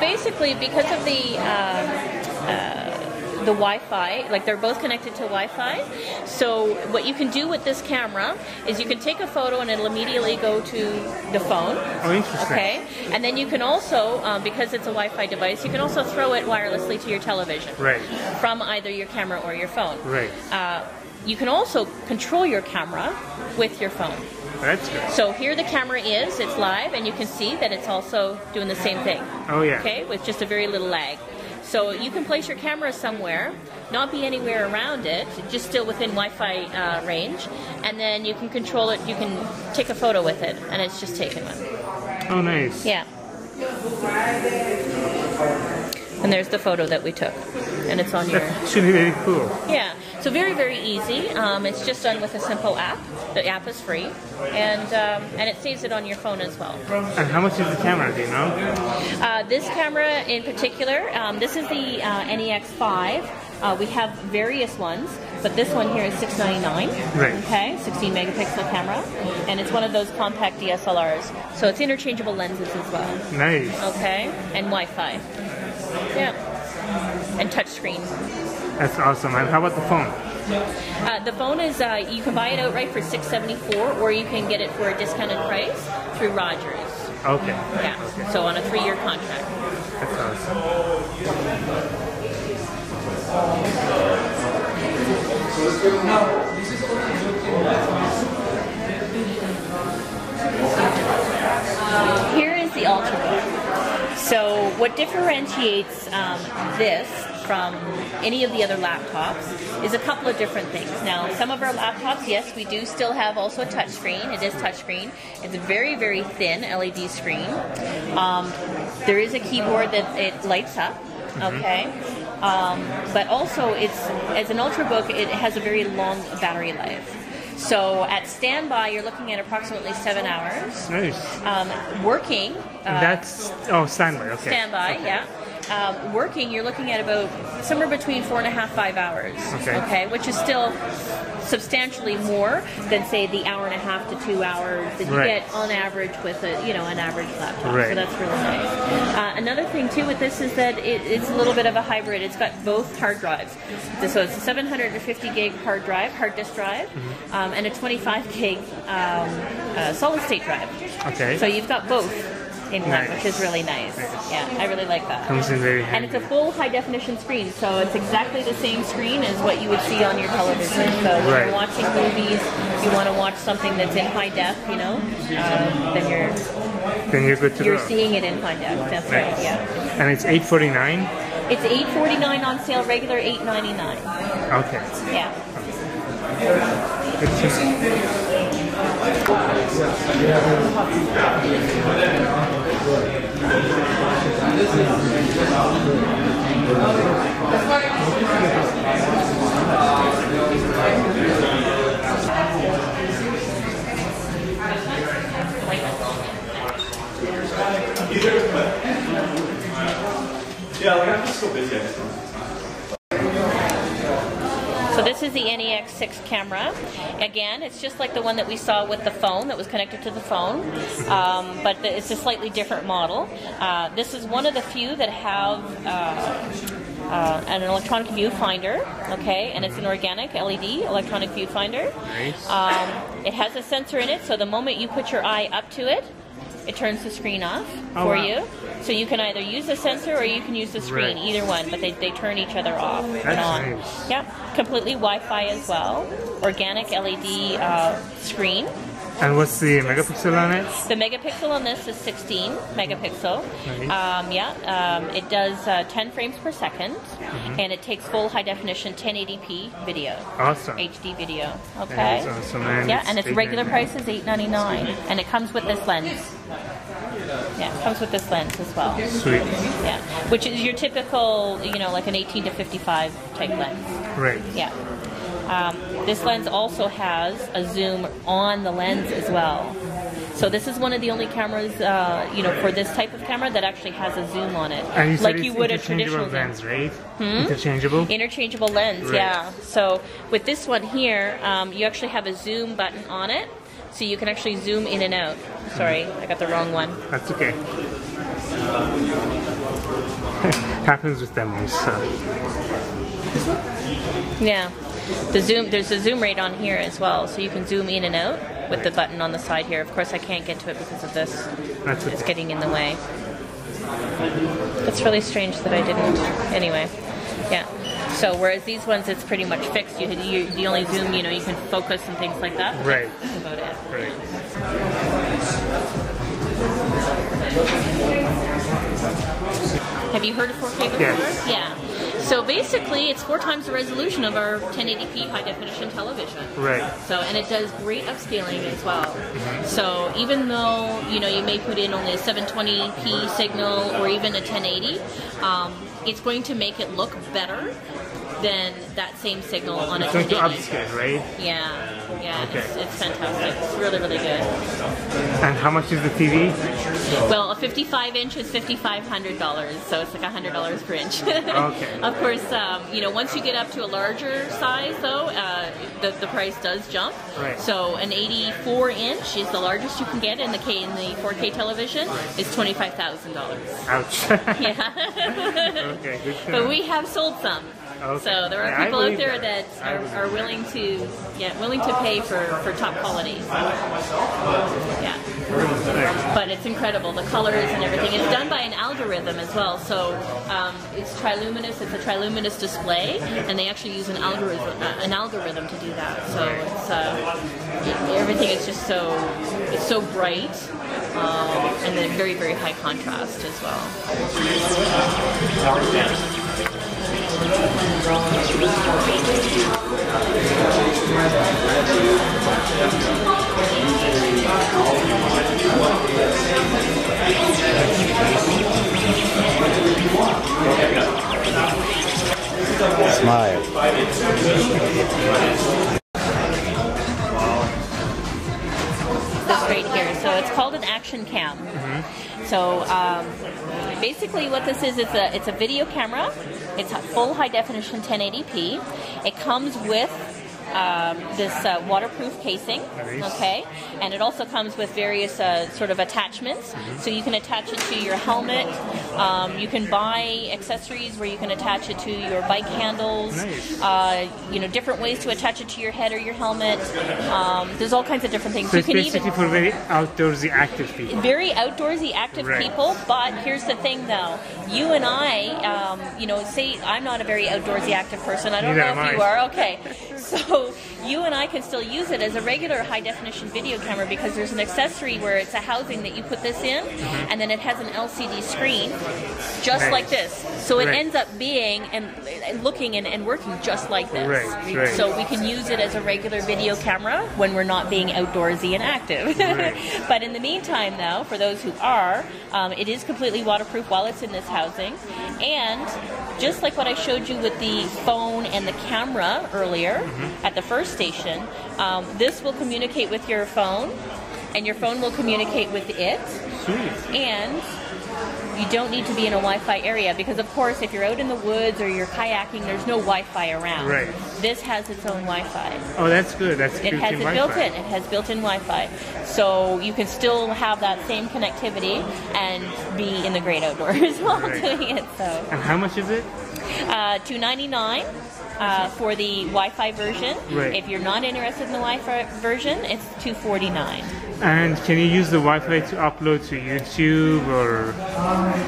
basically, because of the Wi-Fi, like they're both connected to Wi-Fi, so what you can do with this camera is you can take a photo and it'll immediately go to the phone. Oh, interesting. Okay, and then you can also, because it's a Wi-Fi device, you can also throw it wirelessly to your television. Right. From either your camera or your phone. Right. You can also control your camera with your phone. That's good. So here the camera is, it's live, and you can see that it's also doing the same thing. Oh yeah. Okay, with just a very little lag. So you can place your camera somewhere, not be anywhere around it, just still within Wi-Fi range, and then you can control it, you can take a photo with it, and it's just taken one. Oh, nice. Yeah. And there's the photo that we took, and it's on your... That's actually very cool. Yeah, so very, very easy. It's just done with a simple app. The app is free, and it saves it on your phone as well. And how much is the camera, do you know? This camera in particular, this is the NEX 5. We have various ones, but this one here is $699. Right. Okay, 16 megapixel camera, and it's one of those compact DSLRs. So it's interchangeable lenses as well. Nice. Okay, and Wi-Fi. Yeah, and touchscreen. That's awesome. And how about the phone? The phone is, you can buy it outright for $674, or you can get it for a discounted price through Rogers. Okay. Yeah, okay. So on a 3-year contract. That's awesome. Here is the Ultrabook. So what differentiates this from any of the other laptops is a couple of different things. Now, some of our laptops, yes, we do still have also a touchscreen. It is touchscreen. It's a very, very thin LED screen. There is a keyboard that it lights up, okay? But also, as an Ultrabook, it has a very long battery life. So at standby, you're looking at approximately 7 hours. Nice. Working. That's standby. Okay. Standby, okay. yeah. Working, you're looking at about somewhere between 4.5 to 5 hours. Okay. Which is still substantially more than say the 1.5 to 2 hours that you get on average with an average laptop. Right. So that's really nice. Another thing too with this is that it's a little bit of a hybrid. It's got both hard drives. So it's a 750 gig hard disk drive, and a 25 gig solid state drive. Okay. So you've got both in one, Nice. which is really nice. Yeah, I really like that. Comes in very handy. And it's a full high definition screen, so it's exactly the same screen as what you would see on your television. So when you're watching movies, you want to watch something that's in high def, then you're good to go. You're seeing it in high def. That's right. Yeah. And it's $849. It's $849 on sale, regular $899. Okay. Yeah. Yeah, like I'm just so busy. So this is the NEX 6 camera. Again, it's just like the one that we saw with the phone that was connected to the phone, but it's a slightly different model. This is one of the few that have an electronic viewfinder, okay, and it's an organic LED electronic viewfinder. Nice. It has a sensor in it, so the moment you put your eye up to it, it turns the screen off for you. So you can either use the sensor or you can use the screen, either one, but they turn each other off and on. Nice. Yep, completely Wi-Fi as well. Organic LED screen. And what's the megapixel on it? The megapixel on this is 16 megapixel. Nice. It does 10 frames per second, and it takes full high definition 1080p video. Awesome. HD video. Okay. That is awesome, man. Yeah, and its regular price is $899, and it comes with this lens. Yeah, it comes with this lens as well. Sweet. Yeah, which is your typical, like an 18 to 55 type lens. Right. Yeah. This lens also has a zoom on the lens as well. So this is one of the only cameras, for this type of camera that actually has a zoom on it, and you said like it's you would a traditional lens, right? Interchangeable. Interchangeable lens, right. Yeah. So with this one here, you actually have a zoom button on it, so you can actually zoom in and out. Sorry, I got the wrong one. That's okay. Happens with demos. So. Yeah. The zoom, there's a zoom rate on here as well, so you can zoom in and out with the button on the side here. Of course, I can't get to it because of this. That's it's getting in the way. It's really strange that I didn't. Anyway, yeah. So whereas these ones, it's pretty much fixed. You only zoom, you know, you can focus and things like that. Right. That's about it. Right. Have you heard of 4K before? Yes. Yeah. So basically, it's 4 times the resolution of our 1080p high definition television. Right. So, and it does great upscaling as well. So even though, you know, you may put in only a 720p signal or even a 1080, it's going to make it look better than that same signal on a 1080. It's going to upscale, right? Yeah. Yeah, okay. it's fantastic. It's really, really good. And how much is the TV? Well, a 55-inch is $5,500, so it's like $100 per inch. Okay. Of course, you know, once you get up to a larger size, though, the price does jump. Right. So an 84-inch is the largest you can get in the 4K television. Is $25,000. Ouch. Yeah. Okay, good to know. But we have sold some. Okay. So there are people out there that are willing to pay for top quality. Yeah. But it's incredible, the colors and everything. It's done by an algorithm as well. So it's triluminous. It's a triluminous display, and they actually use an algorithm to do that. So it's everything is just so bright, and then very, very high contrast as well. Smile. This right here. So it's called an ActionCam. So basically, what this is, it's a video camera. It's a full high definition 1080p. It comes with this waterproof casing, okay, and it also comes with various sort of attachments. So you can attach it to your helmet. You can buy accessories where you can attach it to your bike handles. You know, different ways to attach it to your head or your helmet. There's all kinds of different things. So you it's can basically for very outdoorsy active people. Very outdoorsy active people, but here's the thing though. You and I, you know, say I'm not a very outdoorsy active person. I don't know if you are. Okay. So you and I can still use it as a regular high definition video camera because there's an accessory where it's a housing that you put this in, and then it has an LCD screen just like this. So it ends up being and looking and working just like this. So we can use it as a regular video camera when we're not being outdoorsy and active. But in the meantime, though, for those who are, it is completely waterproof while it's in this housing. And just like what I showed you with the phone and the camera earlier at the first station, this will communicate with your phone, and your phone will communicate with it. And you don't need to be in a Wi-Fi area because, of course, if you're out in the woods or you're kayaking, there's no Wi-Fi around. This has its own Wi-Fi. Oh, that's good. That's it has it built in. It has built-in Wi-Fi, so you can still have that same connectivity and be in the great outdoors while doing it. So. And how much is it? $299 for the Wi-Fi version. If you're not interested in the Wi-Fi version, it's $249. And can you use the Wi-Fi to upload to YouTube, or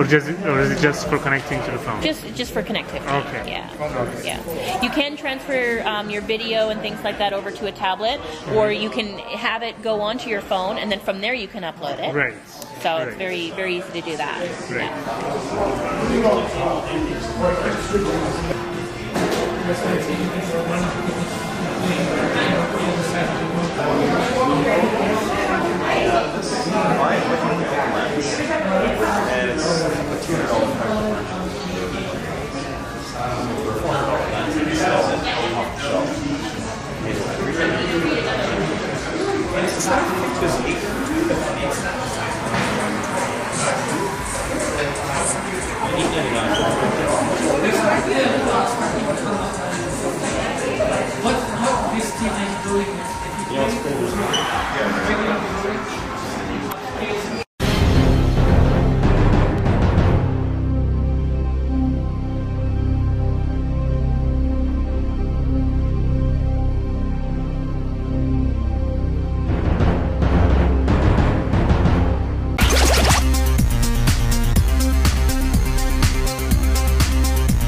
is it just for connecting to the phone? Just for connectivity. Okay. Yeah. You can transfer your video and things like that over to a tablet, or you can have it go onto your phone, and then from there you can upload it. So it's very, very easy to do that.